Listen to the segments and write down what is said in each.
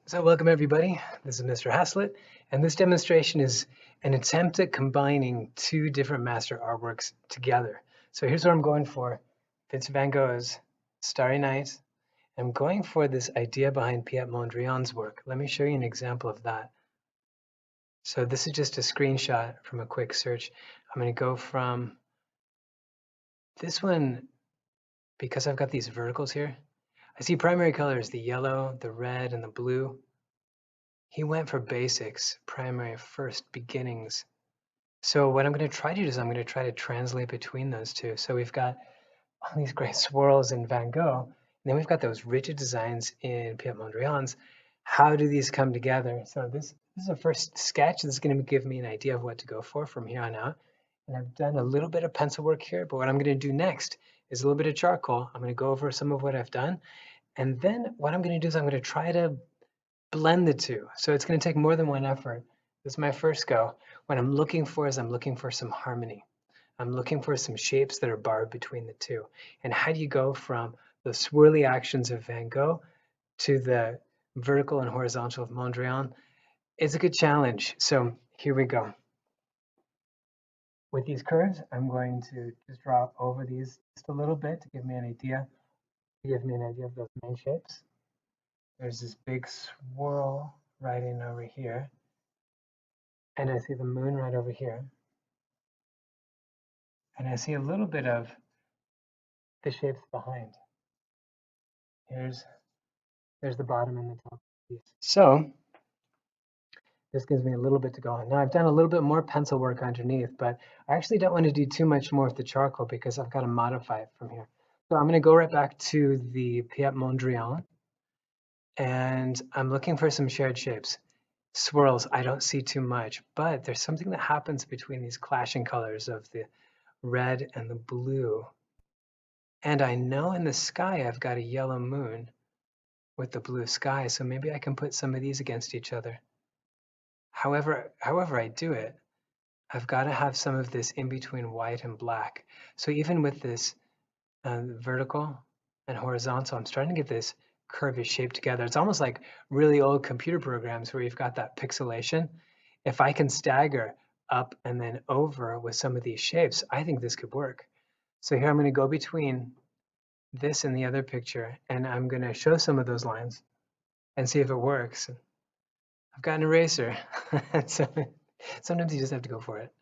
So welcome everybody, this is Mr. Haslett, and this demonstration is an attempt at combining two different master artworks together. So here's what I'm going for. Vincent van Gogh's Starry Night. I'm going for this idea behind Piet Mondrian's work. Let me show you an example of that. So this is just a screenshot from a quick search. I'm going to go from this one, because I've got these verticals here. I see primary colors, the yellow, the red, and the blue. He went for basics, primary, first, beginnings. So what I'm going to try to do is I'm going to try to translate between those two. So we've got all these great swirls in Van Gogh, and then we've got those rigid designs in Piet Mondrian's. How do these come together? So this is a first sketch. This is going to give me an idea of what to go for from here on out. And I've done a little bit of pencil work here, but what I'm going to do next is a little bit of charcoal. I'm going to go over some of what I've done. And then what I'm going to do is I'm going to try to blend the two. So it's going to take more than one effort. This is my first go. What I'm looking for is I'm looking for some harmony. I'm looking for some shapes that are barred between the two. And how do you go from the swirly actions of Van Gogh to the vertical and horizontal of Mondrian? It's a good challenge. So here we go. With these curves, I'm going to just draw over these just a little bit to give me an idea, of those main shapes. There's this big swirl right in over here. And I see the moon right over here. And I see a little bit of the shapes behind. There's the bottom and the top piece. So this gives me a little bit to go on. Now I've done a little bit more pencil work underneath, but I actually don't want to do too much more with the charcoal because I've got to modify it from here. So I'm going to go right back to the Piet Mondrian, and I'm looking for some shared shapes. Swirls, I don't see too much, but there's something that happens between these clashing colors of the red and the blue. And I know in the sky I've got a yellow moon with the blue sky, so maybe I can put some of these against each other. However I do it, I've got to have some of this in between white and black. So even with this vertical and horizontal, I'm starting to get this curvish shape together. It's almost like really old computer programs where you've got that pixelation. If I can stagger up and then over with some of these shapes, I think this could work. So here I'm going to go between this and the other picture, and I'm going to show some of those lines and see if it works. I've got an eraser. So sometimes you just have to go for it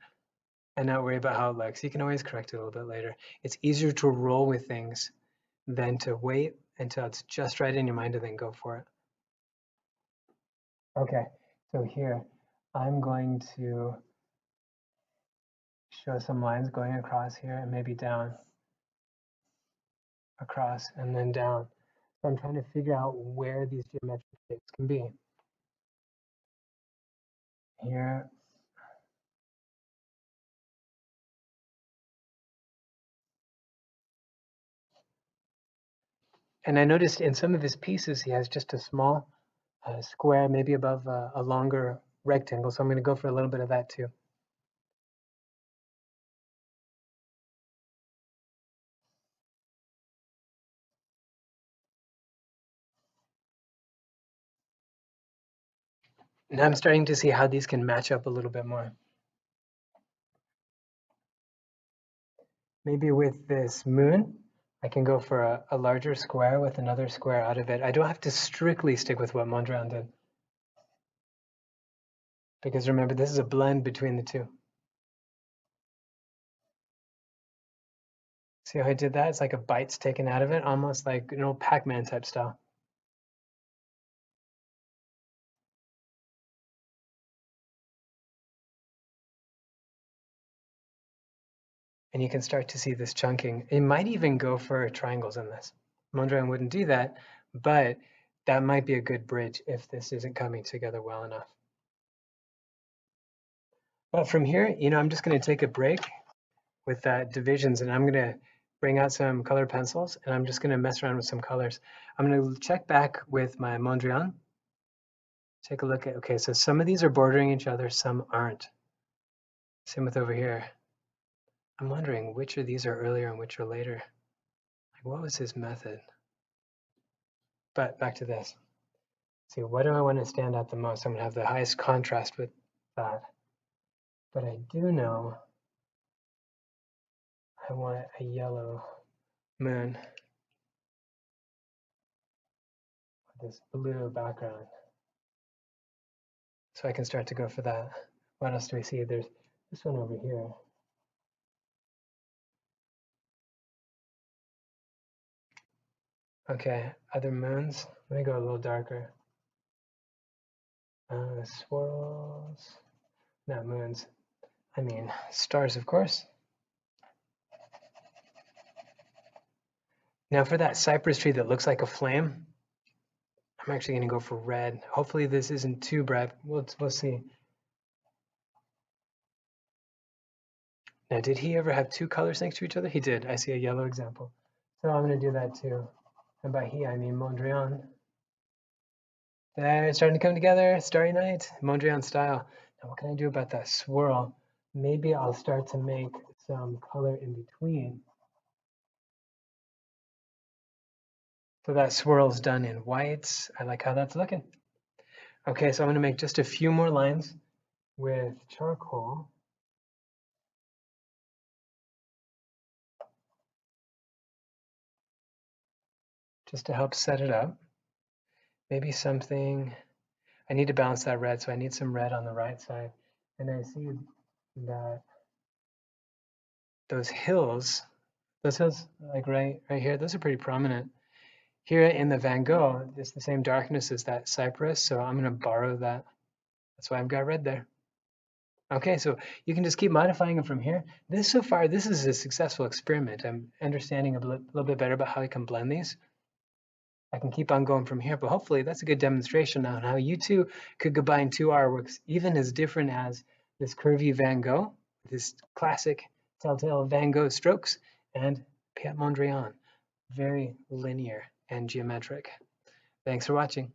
and not worry about how it looks. You can always correct it a little bit later. It's easier to roll with things than to wait until it's just right in your mind and then go for it. Okay, so here I'm going to show some lines going across here and maybe down, across, and then down. So I'm trying to figure out where these geometric shapes can be. Here, and I noticed in some of his pieces he has just a small square, maybe above a longer rectangle. So I'm going to go for a little bit of that too. Now I'm starting to see how these can match up a little bit more. Maybe with this moon, I can go for a larger square with another square out of it. I don't have to strictly stick with what Mondrian did. Because remember, this is a blend between the two. See how I did that? It's like a bite's taken out of it, almost like an old Pac-Man type style. And you can start to see this chunking. It might even go for triangles in this. Mondrian wouldn't do that, but that might be a good bridge if this isn't coming together well enough. But from here, I'm just going to take a break with that divisions, and I'm going to bring out some colored pencils, and I'm just going to mess around with some colors. I'm going to check back with my Mondrian. Take a look at, okay, so some of these are bordering each other, some aren't. Same with over here. I'm wondering which of these are earlier and which are later. Like, what was his method? But back to this. See, what do I want to stand out the most? I'm going to have the highest contrast with that. But I do know I want a yellow moon with this blue background. So I can start to go for that. What else do we see? There's this one over here. Okay, other moons. Let me go a little darker. Swirls. Not moons. I mean stars, of course. Now for that cypress tree that looks like a flame, I'm actually going to go for red. Hopefully this isn't too bright. We'll see. Now, did he ever have two colors next to each other? He did. I see a yellow example. So I'm going to do that too. And by he, I mean Mondrian. There, it's starting to come together. Starry night, Mondrian style. Now, what can I do about that swirl? Maybe I'll start to make some color in between. So that swirl's done in whites. I like how that's looking. Okay, so I'm going to make just a few more lines with charcoal. Just to help set it up. Maybe something, I need to balance that red, so I need some red on the right side. And I see that those hills like right here, those are pretty prominent. Here in the Van Gogh, it's the same darkness as that cypress, so I'm going to borrow that. That's why I've got red there. Okay, so you can just keep modifying it from here. So far, this is a successful experiment. I'm understanding a little bit better about how I can blend these. I can keep on going from here, but hopefully that's a good demonstration on how you too could combine two artworks, even as different as this curvy Van Gogh, this classic telltale Van Gogh strokes, and Piet Mondrian, very linear and geometric. Thanks for watching.